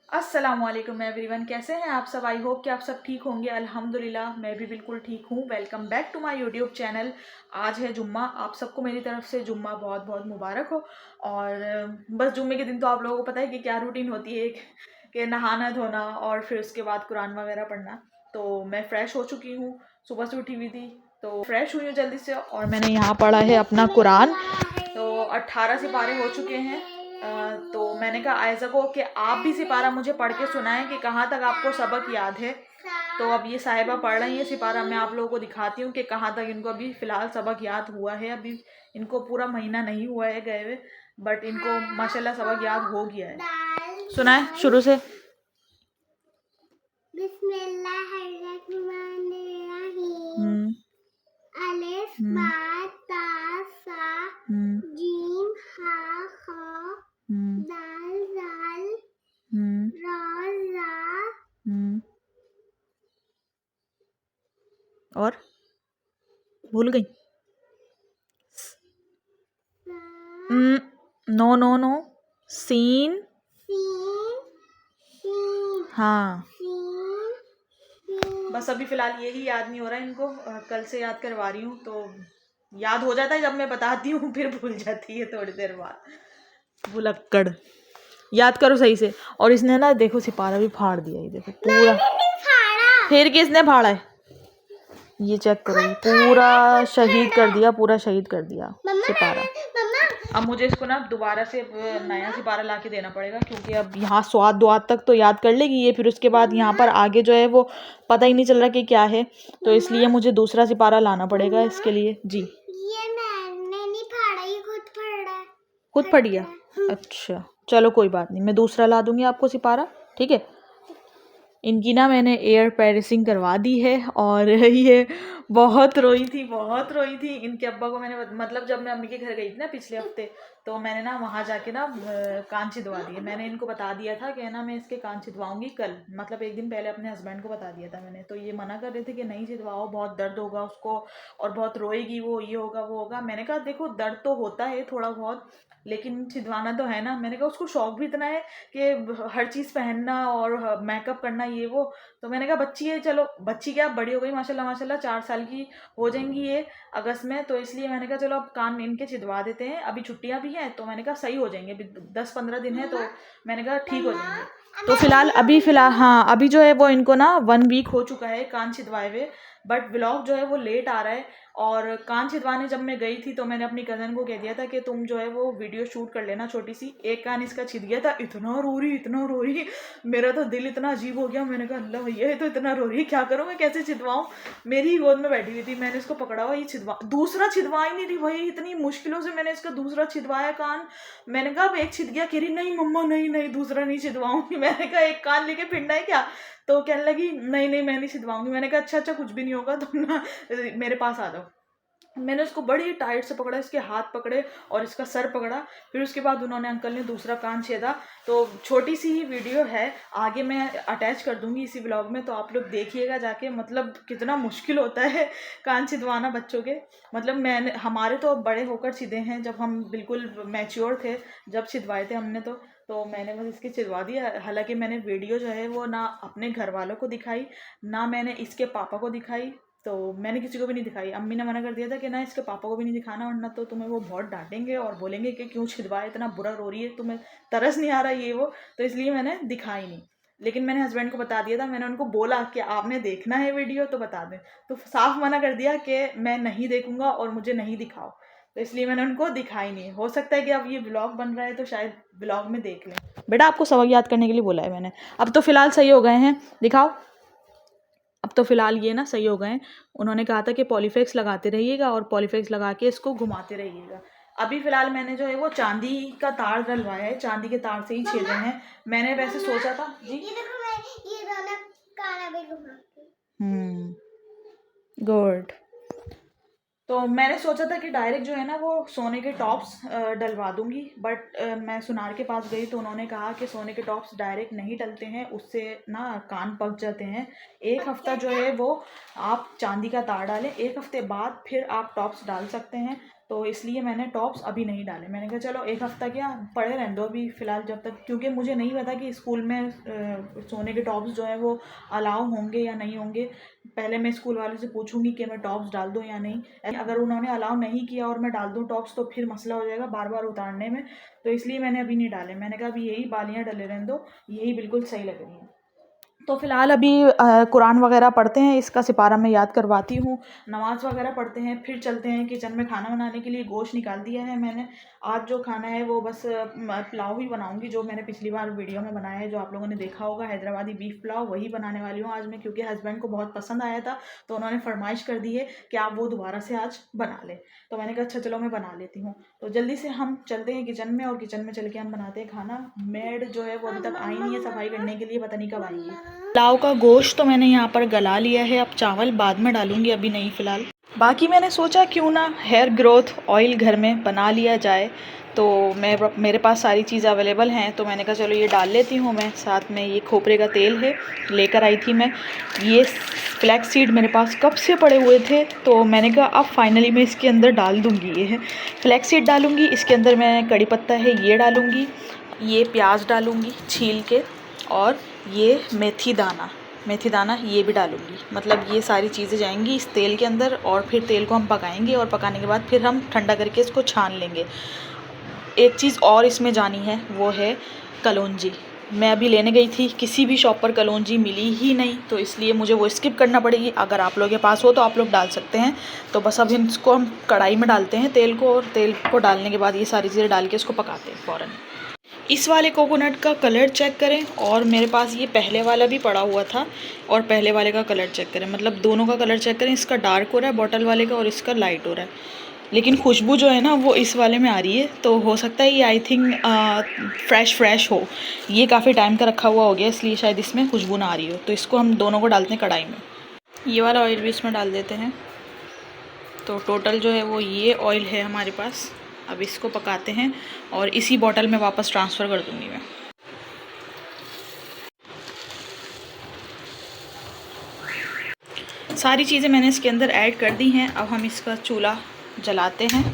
अस्सलामुअलैकुम एवरीवन, कैसे हैं आप सब। आई होप कि आप सब ठीक होंगे। अल्हम्दुलिल्लाह मैं भी बिल्कुल ठीक हूँ। Welcome back to my YouTube channel. आज है जुम्मा, आप सबको मेरी तरफ से जुम्मा बहुत बहुत मुबारक हो। और बस जुम्मे के दिन तो आप लोगों को पता है कि क्या रूटीन होती है कि नहाना धोना और फिर उसके बाद कुरान वगैरह पढ़ना। तो मैं फ़्रेश हो चुकी हूँ, सुबह से उठी हुई थी तो फ्रेश हुई हूँ जल्दी से, और मैंने यहाँ पढ़ा है अपना कुरान। तो 18 सिपारे हो चुके हैं। तो मैंने कहा आयज़ा को कि आप भी सिपारा मुझे पढ़ के सुनाएं कि कहाँ तक आपको सबक याद है। तो अब ये साहिबा पढ़ रही है सिपारा, मैं आप लोगों को दिखाती हूँ कि कहाँ तक इनको अभी फ़िलहाल सबक याद हुआ है। अभी इनको पूरा महीना नहीं हुआ है गए हुए, बट इनको माशाल्लाह सबक याद हो गया है। सुनाए शुरू से। बिस्मिल्लाहिर्रहमानिर्रहीम। अलिफ बा ता सा जीम हा खा दाल जाल रा रा और भूल गई। नो नो नो, सीन हाँ। बस अभी फ़िलहाल यही याद नहीं हो रहा है इनको, कल से याद करवा रही हूँ तो याद हो जाता है जब मैं बताती हूँ, फिर भूल जाती है थोड़ी देर बाद। भुलक्कड़, याद करो सही से। और इसने ना देखो सिपारा भी फाड़ दिया, ये देखो पूरा। फिर किसने फाड़ा है? ये चेक करो, पूरा शहीद कर दिया, पूरा शहीद कर दिया सिपारा। अब मुझे इसको ना दोबारा से नया सिपारा ला के देना पड़ेगा, क्योंकि अब यहाँ स्वाद दुआत तक तो याद कर लेगी ये, फिर उसके बाद यहाँ पर आगे जो है वो पता ही नहीं चल रहा कि क्या है। तो इसलिए मुझे दूसरा सिपारा लाना पड़ेगा इसके लिए। जी, ये मैंने नहीं फाड़ा, ये खुद फाड़ रहा है। खुद फट गया? अच्छा चलो कोई बात नहीं, मैं दूसरा ला दूंगी आपको सिपारा, ठीक है। इनकी ना मैंने एयर पैरिसिंग करवा दी है, और ये बहुत रोई थी, बहुत रोई थी। इनके अब्बा को मैंने मतलब जब मैं अम्मी के घर गई थी ना पिछले हफ्ते, तो मैंने ना वहाँ जाके ना कान छिदवा दिए। मैंने इनको बता दिया था कि ना मैं इसके कान छिदवाऊंगी कल, मतलब एक दिन पहले अपने हस्बैंड को बता दिया था मैंने। तो ये मना कर रहे थे कि नहीं छिदवाओ, बहुत दर्द होगा उसको और बहुत रोएगी वो, ये होगा वो होगा। मैंने कहा देखो दर्द तो होता है थोड़ा बहुत, लेकिन छिदवाना तो है ना। मैंने कहा उसको शौक भी इतना है कि हर चीज़ पहनना और मेकअप करना ये वो। तो मैंने कहा बच्ची है, चलो बच्ची क्या बड़ी हो गई माशाल्लाह माशाल्लाह, 4 साल की हो जाएंगी ये अगस्त में। तो इसलिए मैंने कहा चलो अब कान इनके छिदवा देते हैं, अभी छुट्टियां भी हैं तो मैंने कहा सही हो जाएंगे, 10-15 दिन है तो मैंने कहा ठीक हो जाएंगे। तो फिलहाल हाँ, अभी जो है वो इनको ना 1 वीक हो चुका है कान छिदवाए हुए, बट व्लॉग जो है वो लेट आ रहा है। और कान छिदवाने जब मैं गई थी तो मैंने अपनी कज़न को कह दिया था कि तुम जो है वो वीडियो शूट कर लेना छोटी सी। एक कान इसका छिद गया था, इतना रो रही इतना रो रही, मेरा तो दिल इतना अजीब हो गया। मैंने कहा अल्लाह भैया ये तो इतना रो रही है, क्या करूँ मैं, कैसे छिदवाऊँ। मेरी ही गोद में बैठी हुई थी, मैंने इसको पकड़ा हुआ, ये छिदवा, दूसरा छिदवा ही नहीं रही भाई। इतनी मुश्किलों से मैंने इसका दूसरा छिदवाया कान। मैंने कहा अब एक छिद गया, कह रही नहीं मम्मा नहीं नहीं दूसरा नहीं छिदवाऊंगी। मैंने कहा एक कान लेके फिरना है क्या? तो कहने लगी नहीं नहीं मैं नहीं छिदवाऊंगी। मैंने कहा अच्छा अच्छा कुछ भी नहीं होगा, तुम ना मेरे पास आ जाओ। मैंने उसको बड़ी टाइट से पकड़ा, इसके हाथ पकड़े और इसका सर पकड़ा। फिर उसके बाद उन्होंने अंकल ने दूसरा कान छेदा। तो छोटी सी ही वीडियो है, आगे मैं अटैच कर दूंगी इसी व्लॉग में, तो आप लोग देखिएगा जाके। मतलब कितना मुश्किल होता है कान छिदवाना बच्चों के। मतलब मैंने, हमारे तो बड़े होकर छिदे हैं, जब हम बिल्कुल मैच्योर थे जब छिदवाए थे हमने तो मैंने बस इसके छिदवा दिया। हालांकि मैंने वीडियो जो है वो ना अपने घर वालों को दिखाई, ना मैंने इसके पापा को दिखाई। तो मैंने किसी को भी नहीं दिखाई। अम्मी ने मना कर दिया था कि ना इसके पापा को भी नहीं दिखाना, वरना तो तुम्हें वो बहुत डांटेंगे और बोलेंगे कि क्यों छिदवाया, इतना बुरा रो रही है, तुम्हें तरस नहीं आ रहा ये वो। तो इसलिए मैंने दिखाई नहीं। लेकिन मैंने हस्बैंड को बता दिया था, मैंने उनको बोला कि आपने देखना है वीडियो तो बता दें। तो साफ मना कर दिया कि मैं नहीं देखूंगा और मुझे नहीं दिखाओ। तो इसलिए मैंने उनको दिखाई नहीं। हो सकता है कि अब ये ब्लॉग बन रहा है तो शायद ब्लॉग में देख लें। बेटा आपको सबक याद करने के लिए बोला है मैंने। अब तो फिलहाल सही हो गए हैं, दिखाओ। अब तो फिलहाल ये ना सही हो गए हैं। उन्होंने कहा था कि पॉलीफेक्स लगाते रहिएगा और पॉलीफेक्स लगा के इसको घुमाते रहिएगा। अभी फिलहाल मैंने जो है वो चांदी का तार डलवाया है, चांदी के तार से ही छेदे हैं। मैंने वैसे सोचा था जी, गुड। तो मैंने सोचा था कि डायरेक्ट जो है ना वो सोने के टॉप्स डलवा दूंगी, बट मैं सुनार के पास गई तो उन्होंने कहा कि सोने के टॉप्स डायरेक्ट नहीं डलते हैं, उससे ना कान पक जाते हैं। एक हफ्ता जो है वो आप चांदी का तार डालें, एक हफ्ते बाद फिर आप टॉप्स डाल सकते हैं। तो इसलिए मैंने टॉप्स अभी नहीं डाले। मैंने कहा चलो एक हफ़्ता क्या पड़े रहने दो अभी फ़िलहाल जब तक, क्योंकि मुझे नहीं पता कि स्कूल में सोने के टॉप्स जो हैं वो अलाउ होंगे या नहीं होंगे। पहले मैं स्कूल वालों से पूछूंगी कि मैं टॉप्स डाल दूँ या नहीं। अगर उन्होंने अलाउ नहीं किया और मैं डाल दूँ टॉप्स तो फिर मसला हो जाएगा बार बार उतारने में, तो इसलिए मैंने अभी नहीं डाले। मैंने कहा अभी यही बालियाँ डले रहने दो, यही बिल्कुल सही लग रही हैं। तो फ़िलहाल अभी कुरान वगैरह पढ़ते हैं, इसका सिपारा मैं याद करवाती हूँ, नमाज़ वगैरह पढ़ते हैं, फिर चलते हैं किचन में। खाना बनाने के लिए गोश्त निकाल दिया है मैंने। आज जो खाना है वो बस पुलाव ही बनाऊंगी, जो मैंने पिछली बार वीडियो में बनाया है, जो आप लोगों ने देखा होगा, हैदराबादी बीफ पुलाव, वही बनाने वाली हूँ आज मैं, क्योंकि हस्बैंड को बहुत पसंद आया था तो उन्होंने फरमाइश कर दी है कि आप वो दोबारा से आज बना लें। तो मैंने कहा अच्छा चलो मैं बना लेती हूँ। तो जल्दी से हम चलते हैं किचन में और किचन में चल के हम बनाते हैं खाना। मेड जो है वो अभी तक आई नहीं है सफाई करने के लिए, पता नहीं कब आएंगी। पुलाव का गोश्त तो मैंने यहाँ पर गला लिया है, अब चावल बाद में डालूंगी, अभी नहीं फ़िलहाल। बाकी मैंने सोचा क्यों ना हेयर ग्रोथ ऑयल घर में बना लिया जाए, तो मेरे पास सारी चीज़ अवेलेबल हैं, तो मैंने कहा चलो ये डाल लेती हूँ मैं। साथ में ये खोपरे का तेल है, लेकर आई थी मैं। ये फ्लैक्स सीड मेरे पास कब से पड़े हुए थे, तो मैंने कहा अब फाइनली मैं इसके अंदर डाल दूँगी। ये है फ्लैक्स सीड डालूँगी, इसके अंदर मैं कड़ी पत्ता है ये डालूँगी, ये प्याज डालूँगी छील के, और ये मेथी दाना ये भी डालूँगी। मतलब ये सारी चीज़ें जाएंगी इस तेल के अंदर, और फिर तेल को हम पकाएंगे, और पकाने के बाद फिर हम ठंडा करके इसको छान लेंगे। एक चीज़ और इसमें जानी है, वो है कलौंजी। मैं अभी लेने गई थी, किसी भी शॉप पर कलौंजी मिली ही नहीं, तो इसलिए मुझे वो स्किप करना पड़ेगी। अगर आप लोगों के पास हो तो आप लोग डाल सकते हैं। तो बस अब इसको हम कढ़ाई में डालते हैं तेल को, और तेल को डालने के बाद ये सारी चीज़ें डाल के इसको पकाते हैं फ़ौरन। इस वाले कोकोनट का कलर चेक करें, और मेरे पास ये पहले वाला भी पड़ा हुआ था, और पहले वाले का कलर चेक करें, मतलब दोनों का कलर चेक करें। इसका डार्क हो रहा है बॉटल वाले का, और इसका लाइट हो रहा है, लेकिन खुशबू जो है ना वो इस वाले में आ रही है। तो हो सकता है ये आई थिंक फ्रेश हो, ये काफ़ी टाइम का रखा हुआ हो गया, इसलिए शायद इसमें खुशबू ना आ रही हो। तो इसको हम दोनों को डालते हैं कढ़ाई में। ये वाला ऑयल भी इसमें डाल देते हैं। तो टोटल जो है वो ये ऑयल है हमारे पास। अब इसको पकाते हैं, और इसी बॉटल में वापस ट्रांसफ़र कर दूँगी मैं। सारी चीज़ें मैंने इसके अंदर ऐड कर दी हैं। अब हम इसका चूल्हा जलाते हैं,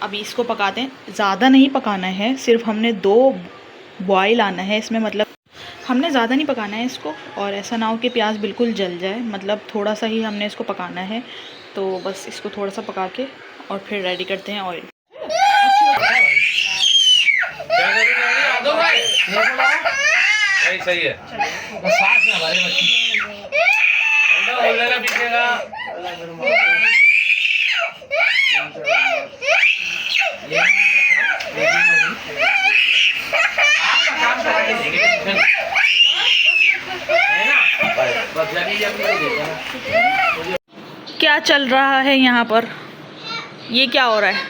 अभी इसको पकाते हैं। ज़्यादा नहीं पकाना है, सिर्फ हमने 2 बॉयल आना है इसमें, मतलब हमने ज़्यादा नहीं पकाना है इसको। और ऐसा ना हो कि प्याज बिल्कुल जल जाए, मतलब थोड़ा सा ही हमने इसको पकाना है। तो बस इसको थोड़ा सा पका के और फिर रेडी करते हैं ऑयल। सही है। क्या चल रहा है यहाँ पर? ये क्या हो रहा है?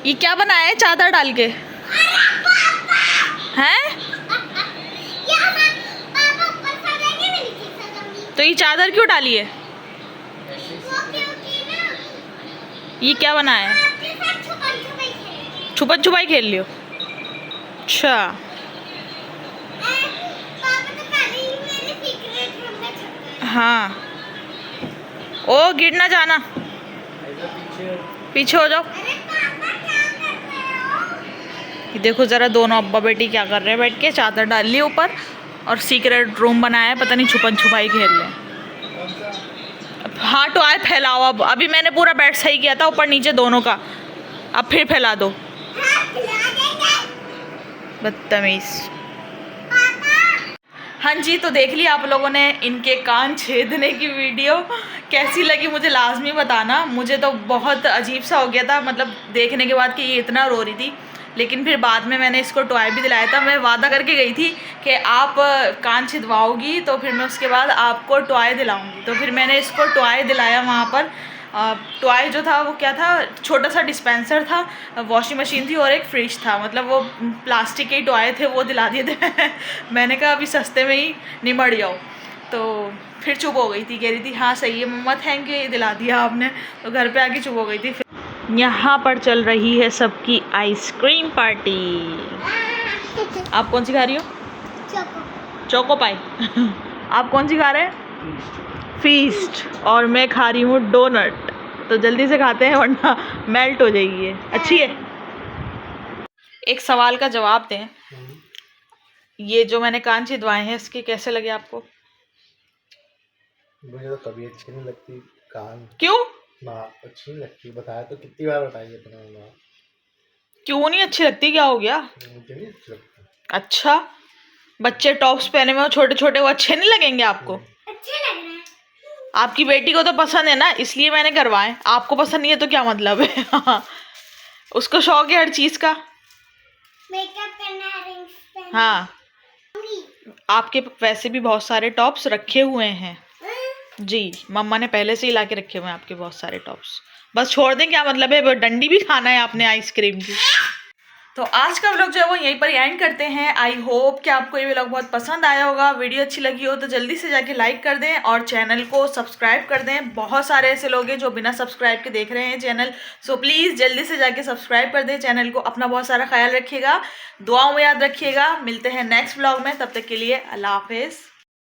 ये क्या बनाया है चादर डाल के? हैं? तो ये चादर क्यों डाली है? ये क्या बनाया है? छुपन छुपाई खेल लियो। अच्छा, हाँ। ओ गिर ना जाना, पीछे हो जाओ। देखो ज़रा दोनों अब्बा बेटी क्या कर रहे हैं, बैठ के चादर डाल ली ऊपर, और सीक्रेट रूम बनाया है, पता नहीं छुपन छुपाई खेल रहे हैं। हाँ तो आए फैलाओ। अब अभी मैंने पूरा बेड सही किया था ऊपर नीचे दोनों का, अब फिर फैला दो। बदतमीज। हाँ जी, तो देख लिया आप लोगों ने इनके कान छेदने की वीडियो। कैसी लगी मुझे लाजमी बताना। मुझे तो बहुत अजीब सा हो गया था, मतलब देखने के बाद कि ये इतना रो रही थी। लेकिन फिर बाद में मैंने इसको टॉय भी दिलाया था। मैं वादा करके गई थी कि आप कान छिदवाओगी तो फिर मैं उसके बाद आपको टॉय दिलाऊंगी। तो फिर मैंने इसको टॉय दिलाया वहाँ पर। टॉय जो था वो क्या था, छोटा सा डिस्पेंसर था, वॉशिंग मशीन थी और एक फ्रिज था, मतलब वो प्लास्टिक के टॉय थे, वो दिला दिए थे। मैंने कहा अभी सस्ते में ही निमड़ जाओ। तो फिर चुप हो गई थी, कह रही थी हाँ सही है मम्मा थैंक यू, ये दिला दिया आपने। तो घर पे आके चुप हो गई थी। यहाँ पर चल रही है सबकी आइसक्रीम पार्टी। आप कौन सी खा रही हो? चोको पाई। आप कौन सी खा रहे हैं? फीस्ट। और मैं खा रही हूँ डोनट। तो जल्दी से खाते हैं वरना मेल्ट हो जाएगी ये। अच्छी है। एक सवाल का जवाब दें, ये जो मैंने कान छिदवाए हैं इसके कैसे लगे आपको? मुझे तो कभी अच्छी नहीं लगती कान। क्यों? ना अच्छी नहीं लगती, बताया तो कितनी बार बताइए अपना। क्यों नहीं अच्छी लगती? क्या हो गया? मुझे नहीं अच्छी लगती। अच्छा, बच्चे टॉप्स पहने हुए छोटे छोटे, वो अच्छे नहीं लगेंगे आपको? अच्छे लग रहे हैं। आपकी बेटी को तो पसंद है ना, इसलिए मैंने करवाए। आपको पसंद नहीं है तो क्या मतलब है? उसको शौक है हर चीज का। मेकअप करना है, रिंग्स पहनना। हाँ, आपके वैसे भी बहुत सारे टॉप्स रखे हुए हैं जी, मम्मा ने पहले से ही ला के रखे हुए हैं आपके बहुत सारे टॉप्स। बस छोड़ दें, क्या मतलब है? डंडी भी खाना है आपने आइसक्रीम की। तो आज का व्लॉग जो है वो यहीं पर एंड करते हैं। आई होप कि आपको ये व्लॉग बहुत पसंद आया होगा। वीडियो अच्छी लगी हो तो जल्दी से जाके लाइक कर दें और चैनल को सब्सक्राइब कर दें। बहुत सारे ऐसे लोग हैं जो बिना सब्सक्राइब के देख रहे हैं चैनल, सो प्लीज़ जल्दी से जाके सब्सक्राइब कर दें चैनल को। अपना बहुत सारा ख्याल रखिएगा, दुआओं में याद रखिएगा। मिलते हैं नेक्स्ट व्लॉग में, तब तक के लिए अल्लाह हाफिज़।